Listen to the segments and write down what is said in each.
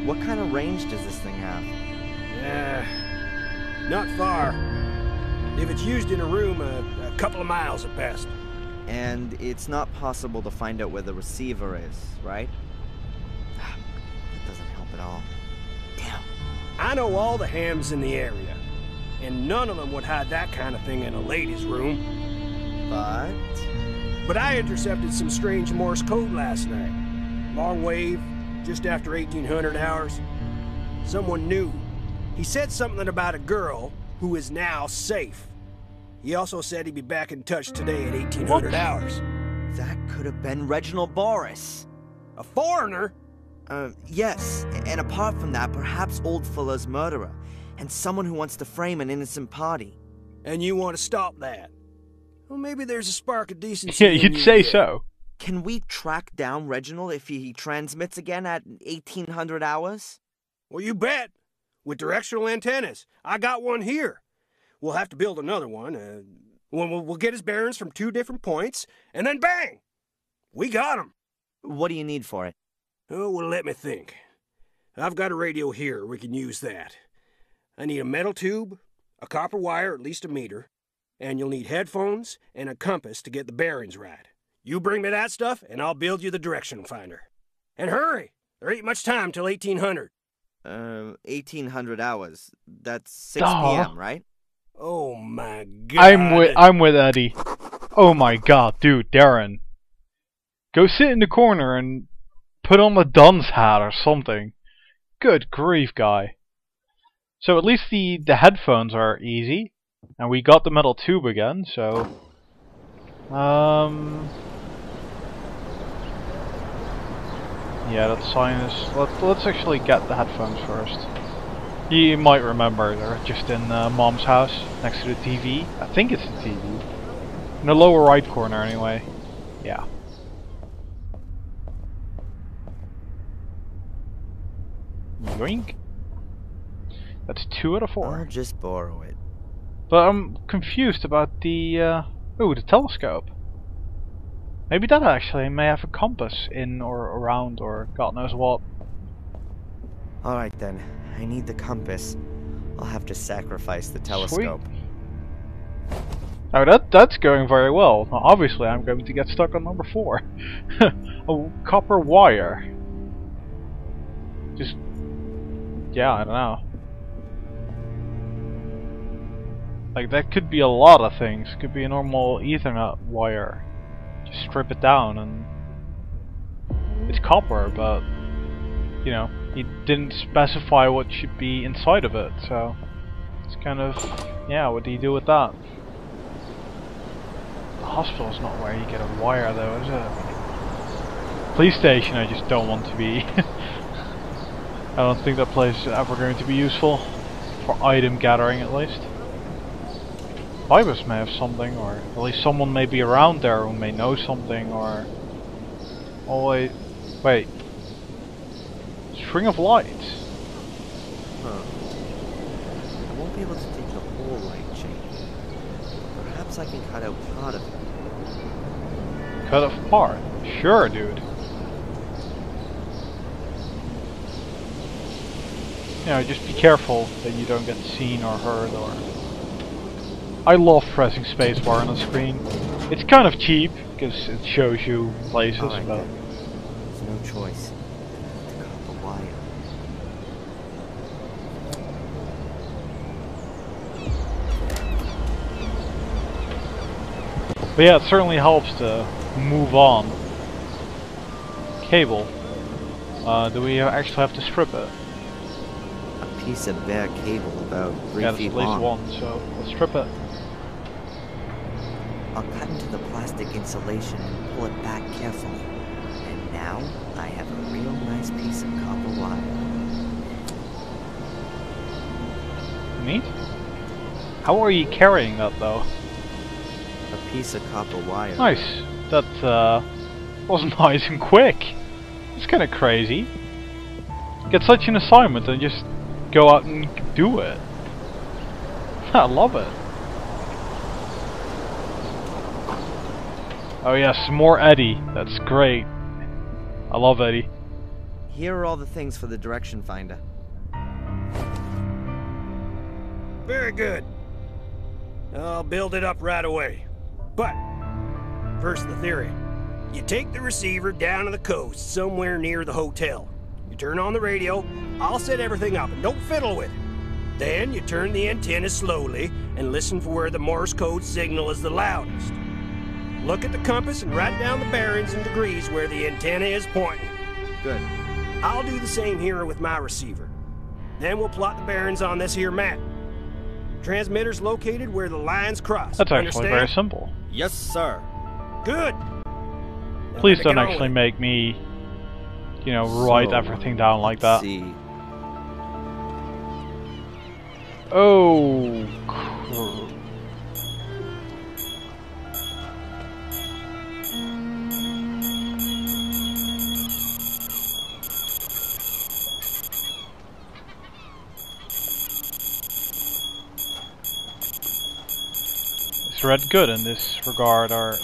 What kind of range does this thing have? Not far. If it's used in a room, a couple of miles at best. And it's not possible to find out where the receiver is, right? That doesn't help at all. Damn. I know all the hams in the area, and none of them would hide that kind of thing in a ladies' room. But I intercepted some strange Morse code last night. Long wave, just after 1800 hours. Someone knew. He said something about a girl who is now safe. He also said he'd be back in touch today at 1800 hours. That could have been Reginald Boris. A foreigner? Yes. And apart from that, perhaps Old Fuller's murderer. And someone who wants to frame an innocent party. And you want to stop that? Well, maybe there's a spark of decency. Yeah, you'd say so. Can we track down Reginald if he transmits again at 1800 hours? Well, you bet. With directional antennas. I got one here. We'll have to build another one. We'll get his bearings from 2 different points, and then bang! We got him. What do you need for it? Oh, well, let me think. I've got a radio here. We can use that. I need a metal tube, a copper wire, at least a meter, and you'll need headphones and a compass to get the bearings right. You bring me that stuff, and I'll build you the direction finder. And hurry! There ain't much time till 1800. 1800 hours. That's 6 p.m., right? Oh my god. I'm with Eddie. Oh my god, dude, Darren. Go sit in the corner and put on a dunce hat or something. Good grief, guy. So at least the headphones are easy. And we got the metal tube again, so... Yeah, that sign is... Let's actually get the headphones first. You might remember, they're just in Mom's house, next to the TV. I think it's the TV. In the lower right corner, anyway. Yeah. Yoink. That's 2 out of 4. I'll just borrow it. But I'm confused about the... ooh, the telescope. Maybe that actually may have a compass in or around or God knows what. Alright then, I need the compass. I'll have to sacrifice the telescope. Sweet. Oh, that's going very well. Now, obviously I'm going to get stuck on number 4. A copper wire. Just... yeah, I don't know. Like, that could be a lot of things. Could be a normal Ethernet wire. Just strip it down and... it's copper, but... you know, he didn't specify what should be inside of it, so... it's kind of... yeah, what do you do with that? The hospital's not where you get a wire, though, is it? Police station I just don't want to be. I don't think that place is ever going to be useful. For item gathering, at least. Ibis may have something, or at least someone may be around there who may know something, or... oh wait. String of lights. Huh. I won't be able to take the whole light chain. Perhaps I can cut out part of it. Cut off part? Sure, dude. You know, just be careful that you don't get seen or heard or... I love pressing spacebar on the screen. It's kind of cheap, because it shows you places, All right, but... then. There's no choice. The copper wire. But yeah, it certainly helps to move on. Cable. Do we actually have to strip it? A piece of bare cable about 3 Yeah, there's feet at least long. one, so let's strip it. I'll cut into the plastic insulation and pull it back carefully. And now I have a real nice piece of copper wire. Neat. How are you carrying that, though? A piece of copper wire. Nice. That was nice and quick. It's kind of crazy. Get such an assignment and just go out and do it. I love it. Oh yes, more Eddie. That's great. I love Eddie. Here are all the things for the direction finder. Very good. I'll build it up right away. But, first the theory. You take the receiver down to the coast, somewhere near the hotel. You turn on the radio, I'll set everything up, and don't fiddle with it. Then you turn the antenna slowly and listen for where the Morse code signal is the loudest. Look at the compass and write down the bearings and degrees where the antenna is pointing. Good. I'll do the same here with my receiver. Then we'll plot the bearings on this here map. Transmitter's located where the lines cross. That's actually Understand? very simple. Yes, sir. Good. Now Please let me don't get on actually with it. make me, you know, write everything down like that. Let's see. Oh. Is Red good in this regard, or?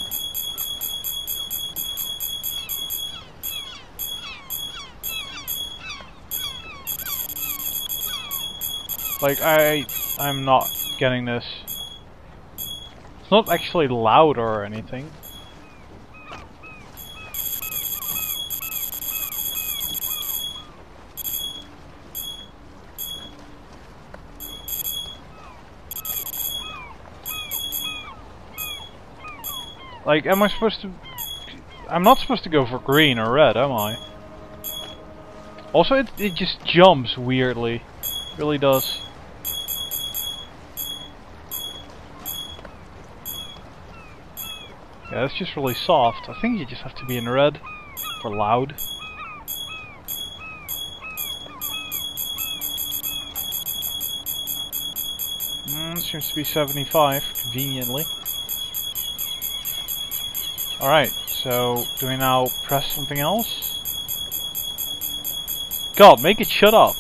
Like, I'm not getting this. It's not actually loud or anything. Like, am I supposed to... I'm not supposed to go for green or red, am I? Also, it just jumps weirdly. It really does. Yeah, that's just really soft. I think you just have to be in red for loud. Seems to be 75, conveniently. Alright, so do we now press something else? God, make it shut up!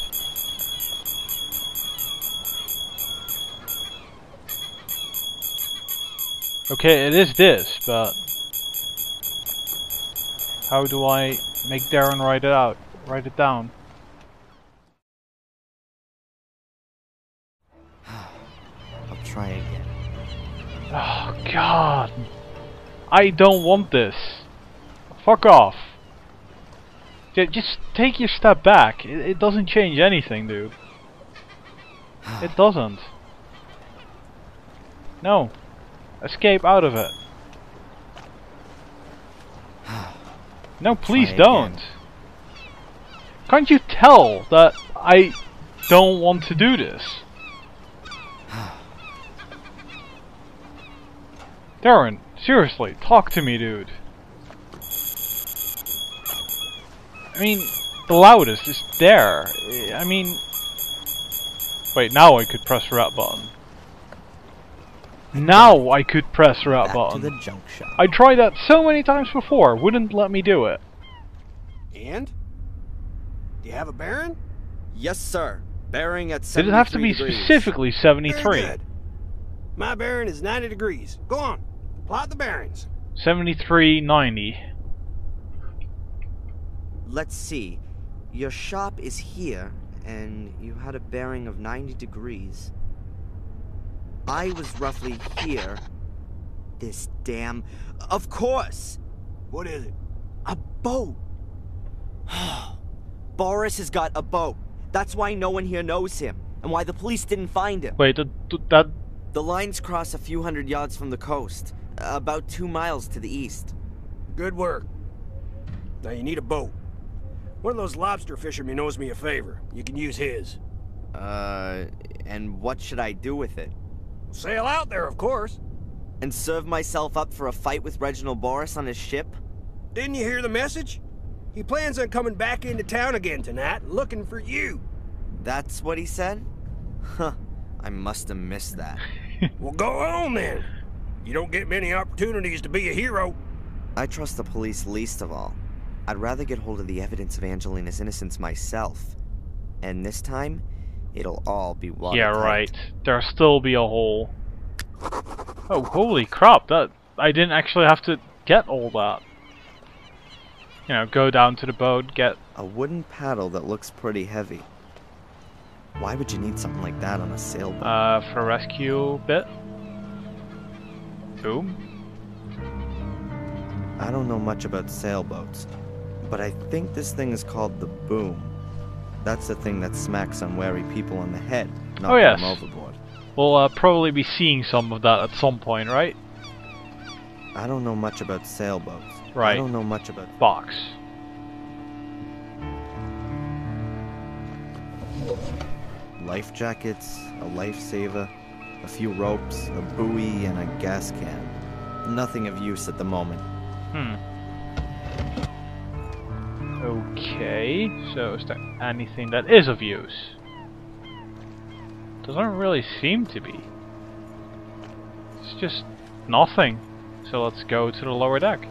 Okay, it is this, but how do I make Darren write it out? Write it down. I'll try again. Oh God! I don't want this. Fuck off. Just take your step back. It doesn't change anything, dude. It doesn't. No. Escape out of it. No, please Try don't. again. Can't you tell that I don't want to do this? Darren, seriously, talk to me, dude. I mean, the loudest is there. I mean... Wait, now I could press red button. Now I could press red Back button. to the junk shop. I tried that so many times before, wouldn't let me do it. And? Do you have a bearing? Yes, sir. Bearing at Did 73 it have to be degrees. specifically 73? Very good. My bearing is 90 degrees. Go on. Plot the bearings. 7390. Let's see. Your shop is here, and you had a bearing of 90 degrees. I was roughly here. This damn... Of course! What is it? A boat! Boris has got a boat. That's why no one here knows him, and why the police didn't find him. Wait, that... The lines cross a few hundred yards from the coast, about 2 miles to the east. Good work. Now you need a boat. One of those lobster fishermen owes me a favor. You can use his. And what should I do with it? Sail out there, of course. And serve myself up for a fight with Reginald Boris on his ship? Didn't you hear the message? He plans on coming back into town again tonight, looking for you. That's what he said? Huh, I must have missed that. Well, go on then. You don't get many opportunities to be a hero. I trust the police least of all. I'd rather get hold of the evidence of Angelina's innocence myself. And this time, it'll all be watertight. Yeah, right. There'll still be a hole. Oh, holy crap, that... I didn't actually have to get all that. You know, go down to the boat, get A wooden paddle that looks pretty heavy. Why would you need something like that on a sailboat? For a rescue bit. Boom. I don't know much about sailboats, but I think this thing is called the boom. That's the thing that smacks unwary people on the head, knocking yes. them overboard. We'll probably be seeing some of that at some point, right? I don't know much about sailboats. Right. I don't know much about... Box. Life jackets, a lifesaver, a few ropes, a buoy, and a gas can. Nothing of use at the moment. Okay, so is there anything that is of use? Doesn't really seem to be. It's just nothing. So let's go to the lower deck.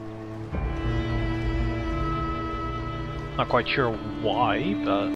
Not quite sure why, but...